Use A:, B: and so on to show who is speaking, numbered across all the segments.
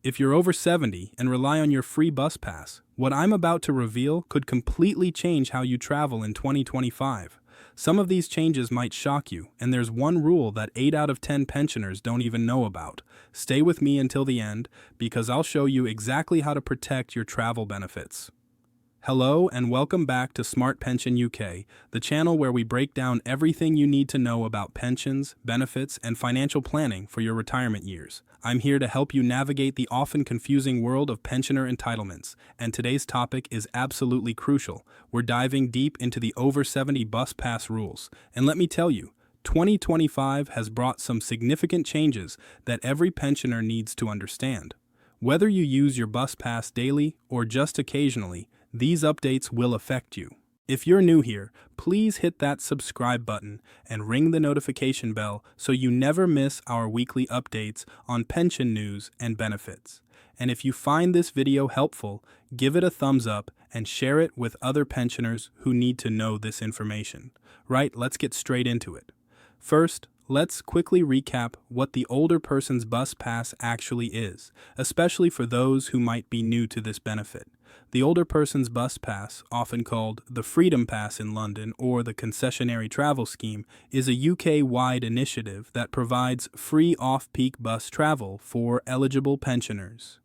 A: If you're over 70 and rely on your free bus pass, what I'm about to reveal could completely change how you travel in 2025. Some of these changes might shock you, and there's one rule that 8 out of 10 pensioners don't even know about. Stay with me until the end, because I'll show you exactly how to protect your travel benefits. Hello and welcome back to Smart Pension UK, the channel where we break down everything you need to know about pensions, benefits, and financial planning for your retirement years. I'm here to help you navigate the often confusing world of pensioner entitlements, and today's topic is absolutely crucial. We're diving deep into the over-70 bus pass rules, and let me tell you, 2025 has brought some significant changes that every pensioner needs to understand. Whether you use your bus pass daily or just occasionally, these updates will affect you. If you're new here, please hit that subscribe button and ring the notification bell so you never miss our weekly updates on pension news and benefits. And if you find this video helpful, give it a thumbs up and share it with other pensioners who need to know this information. Right, let's get straight into it. First, let's quickly recap what the older person's bus pass actually is, especially for those who might be new to this benefit. The older person's bus pass, often called the Freedom Pass in London or the Concessionary Travel Scheme, is a UK-wide initiative that provides free off-peak bus travel for eligible pensioners.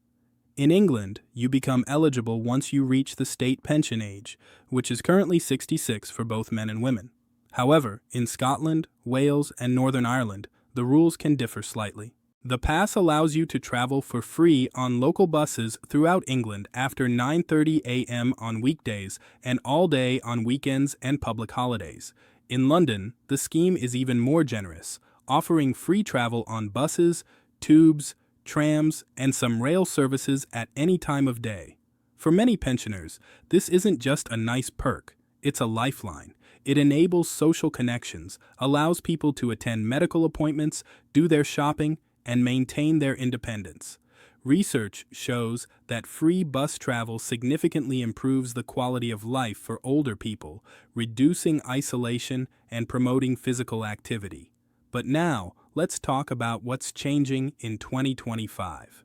A: In England, you become eligible once you reach the state pension age, which is currently 66 for both men and women. However, in Scotland, Wales, and Northern Ireland, the rules can differ slightly. The pass allows you to travel for free on local buses throughout England after 9:30 a.m. on weekdays and all day on weekends and public holidays. In London, the scheme is even more generous, offering free travel on buses, tubes, trams, and some rail services at any time of day. For many pensioners, this isn't just a nice perk, it's a lifeline. It enables social connections, allows people to attend medical appointments, do their shopping, and maintain their independence. Research shows that free bus travel significantly improves the quality of life for older people, reducing isolation and promoting physical activity. But now, let's talk about what's changing in 2025.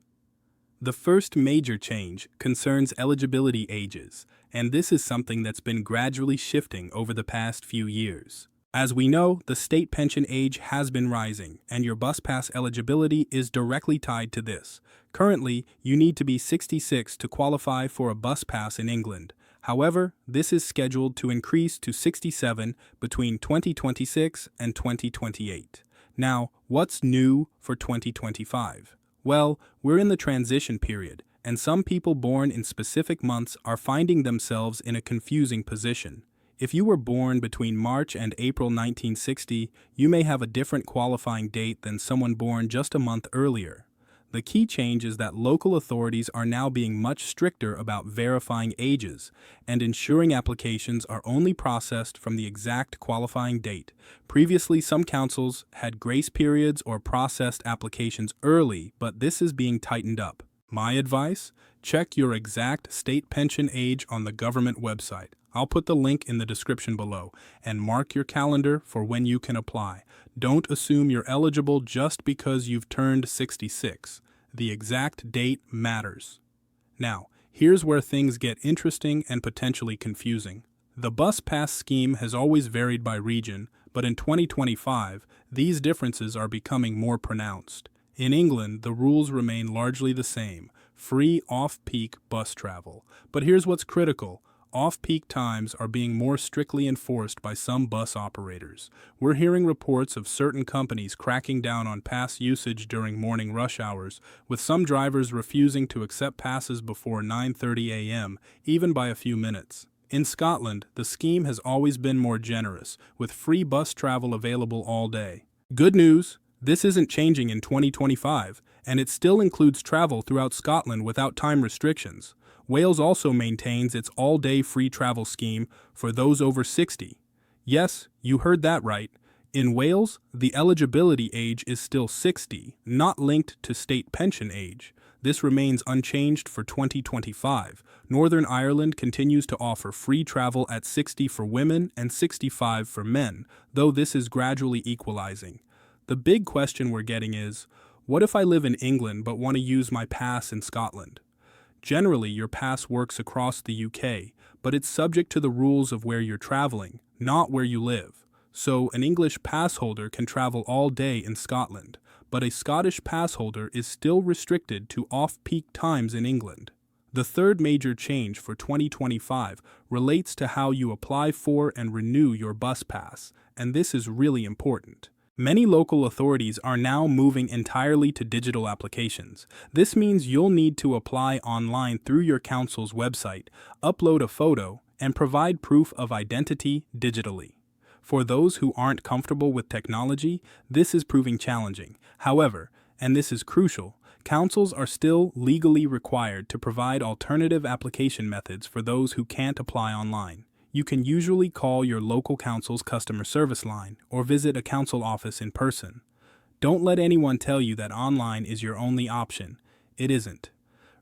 A: The first major change concerns eligibility ages, and this is something that's been gradually shifting over the past few years. As we know, the state pension age has been rising, and your bus pass eligibility is directly tied to this. Currently, you need to be 66 to qualify for a bus pass in England. However, this is scheduled to increase to 67 between 2026 and 2028. Now, what's new for 2025? Well, we're in the transition period, and some people born in specific months are finding themselves in a confusing position. If you were born between March and April 1960, you may have a different qualifying date than someone born just a month earlier. The key change is that local authorities are now being much stricter about verifying ages and ensuring applications are only processed from the exact qualifying date. Previously, some councils had grace periods or processed applications early, but this is being tightened up. My advice? Check your exact state pension age on the government website. I'll put the link in the description below, and mark your calendar for when you can apply. Don't assume you're eligible just because you've turned 66. The exact date matters. Now, here's where things get interesting and potentially confusing. The bus pass scheme has always varied by region, but in 2025, these differences are becoming more pronounced. In England, the rules remain largely the same, free off-peak bus travel. But here's what's critical. Off-peak times are being more strictly enforced by some bus operators. We're hearing reports of certain companies cracking down on pass usage during morning rush hours, with some drivers refusing to accept passes before 9:30 a.m., even by a few minutes. In Scotland, the scheme has always been more generous, with free bus travel available all day. Good news! This isn't changing in 2025, and it still includes travel throughout Scotland without time restrictions. Wales also maintains its all-day free travel scheme for those over 60. Yes, you heard that right. In Wales, the eligibility age is still 60, not linked to state pension age. This remains unchanged for 2025. Northern Ireland continues to offer free travel at 60 for women and 65 for men, though this is gradually equalizing. The big question we're getting is, What if I live in England but want to use my pass in Scotland? Generally, your pass works across the UK, but it's subject to the rules of where you're traveling, not where you live. So, an English pass holder can travel all day in Scotland, but a Scottish pass holder is still restricted to off-peak times in England. The third major change for 2025 relates to how you apply for and renew your bus pass, and this is really important. Many local authorities are now moving entirely to digital applications. This means you'll need to apply online through your council's website, upload a photo, and provide proof of identity digitally. For those who aren't comfortable with technology, this is proving challenging. However, and this is crucial, councils are still legally required to provide alternative application methods for those who can't apply online. You can usually call your local council's customer service line or visit a council office in person. Don't let anyone tell you that online is your only option. It isn't.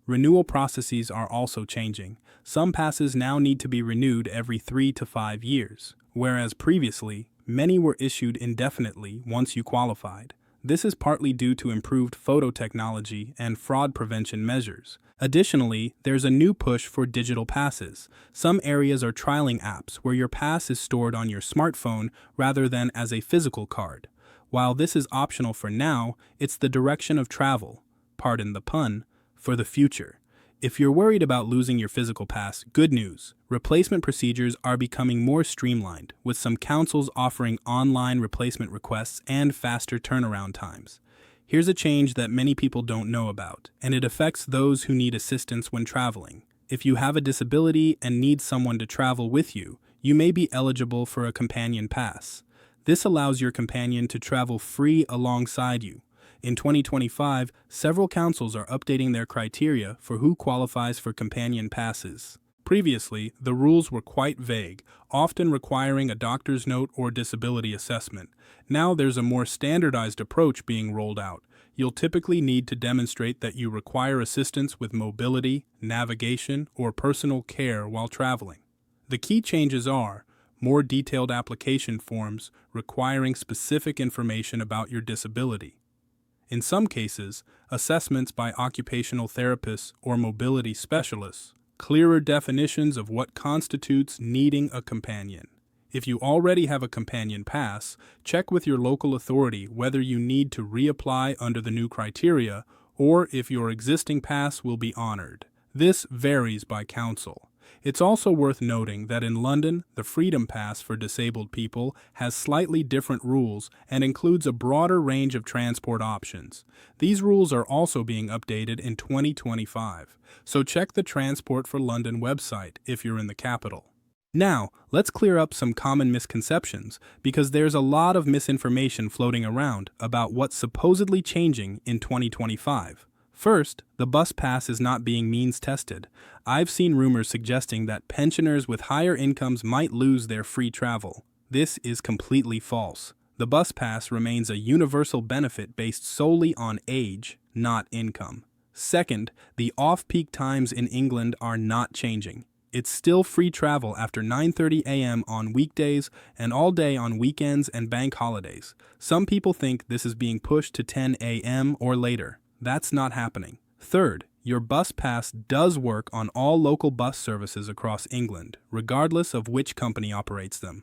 A: Renewal processes are also changing. Some passes now need to be renewed every 3 to 5 years, whereas previously, many were issued indefinitely once you qualified. This is partly due to improved photo technology and fraud prevention measures. Additionally, there's a new push for digital passes. Some areas are trialing apps where your pass is stored on your smartphone rather than as a physical card. While this is optional for now, it's the direction of travel, pardon the pun, for the future. If you're worried about losing your physical pass, good news. Replacement procedures are becoming more streamlined, with some councils offering online replacement requests and faster turnaround times. Here's a change that many people don't know about, and it affects those who need assistance when traveling. If you have a disability and need someone to travel with you, you may be eligible for a companion pass. This allows your companion to travel free alongside you. In 2025, several councils are updating their criteria for who qualifies for companion passes. Previously, the rules were quite vague, often requiring a doctor's note or disability assessment. Now there's a more standardized approach being rolled out. You'll typically need to demonstrate that you require assistance with mobility, navigation, or personal care while traveling. The key changes are more detailed application forms requiring specific information about your disability. In some cases, assessments by occupational therapists or mobility specialists, clearer definitions of what constitutes needing a companion. If you already have a companion pass, check with your local authority whether you need to reapply under the new criteria or if your existing pass will be honored. This varies by council. It's also worth noting that in London, the Freedom Pass for disabled people has slightly different rules and includes a broader range of transport options. These rules are also being updated in 2025, so check the Transport for London website if you're in the capital. Now, let's clear up some common misconceptions, because there's a lot of misinformation floating around about what's supposedly changing in 2025. First, the bus pass is not being means tested. I've seen rumors suggesting that pensioners with higher incomes might lose their free travel. This is completely false. The bus pass remains a universal benefit based solely on age, not income. Second, the off-peak times in England are not changing. It's still free travel after 9:30 a.m. on weekdays and all day on weekends and bank holidays. Some people think this is being pushed to 10 a.m. or later. That's not happening. Third, your bus pass does work on all local bus services across England, regardless of which company operates them.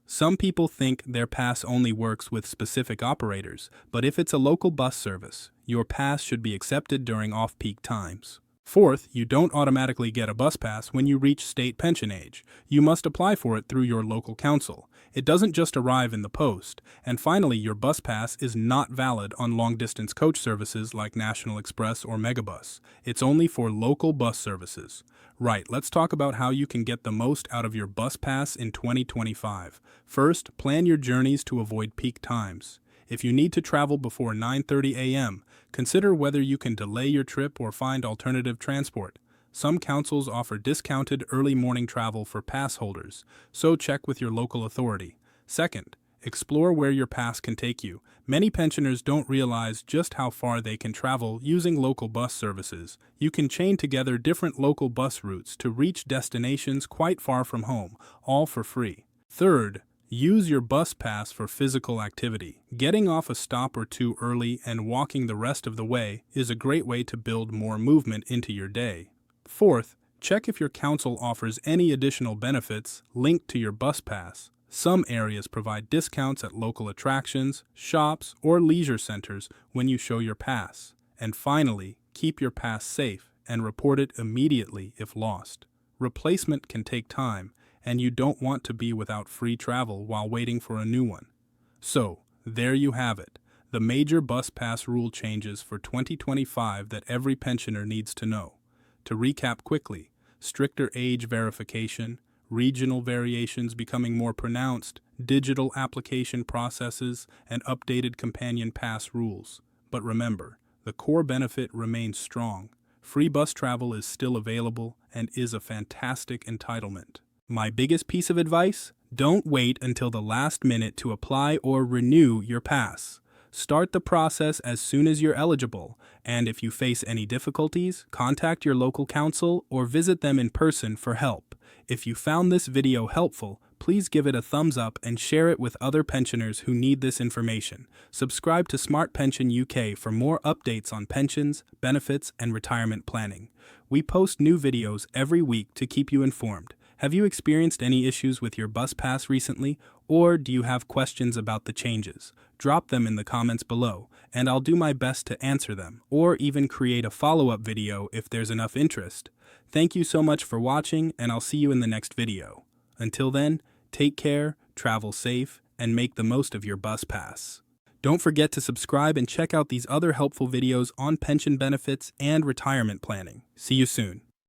A: Some people think their pass only works with specific operators, but if it's a local bus service, your pass should be accepted during off-peak times. Fourth, you don't automatically get a bus pass when you reach state pension age. You must apply for it through your local council. It doesn't just arrive in the post. And finally, your bus pass is not valid on long-distance coach services like National Express or Megabus. It's only for local bus services. Right, let's talk about how you can get the most out of your bus pass in 2025. First, plan your journeys to avoid peak times. If you need to travel before 9:30 a.m., consider whether you can delay your trip or find alternative transport. Some councils offer discounted early morning travel for pass holders, so check with your local authority. Second, explore where your pass can take you. Many pensioners don't realize just how far they can travel using local bus services. You can chain together different local bus routes to reach destinations quite far from home, all for free. Third, Use your bus pass for physical activity. Getting off a stop or two early and walking the rest of the way is a great way to build more movement into your day. Fourth, check if your council offers any additional benefits linked to your bus pass. Some areas provide discounts at local attractions, shops, or leisure centers when you show your pass. And finally, keep your pass safe and report it immediately if lost. Replacement can take time, and you don't want to be without free travel while waiting for a new one. So, there you have it, the major bus pass rule changes for 2025 that every pensioner needs to know. To recap quickly, stricter age verification, regional variations becoming more pronounced, digital application processes, and updated companion pass rules. But remember, the core benefit remains strong. Free bus travel is still available and is a fantastic entitlement. My biggest piece of advice? Don't wait until the last minute to apply or renew your pass. Start the process as soon as you're eligible, and if you face any difficulties, contact your local council or visit them in person for help. If you found this video helpful, please give it a thumbs up and share it with other pensioners who need this information. Subscribe to Smart Pension UK for more updates on pensions, benefits, and retirement planning. We post new videos every week to keep you informed. Have you experienced any issues with your bus pass recently, or do you have questions about the changes? Drop them in the comments below, and I'll do my best to answer them, or even create a follow-up video if there's enough interest. Thank you so much for watching, and I'll see you in the next video. Until then, take care, travel safe, and make the most of your bus pass. Don't forget to subscribe and check out these other helpful videos on pension benefits and retirement planning. See you soon.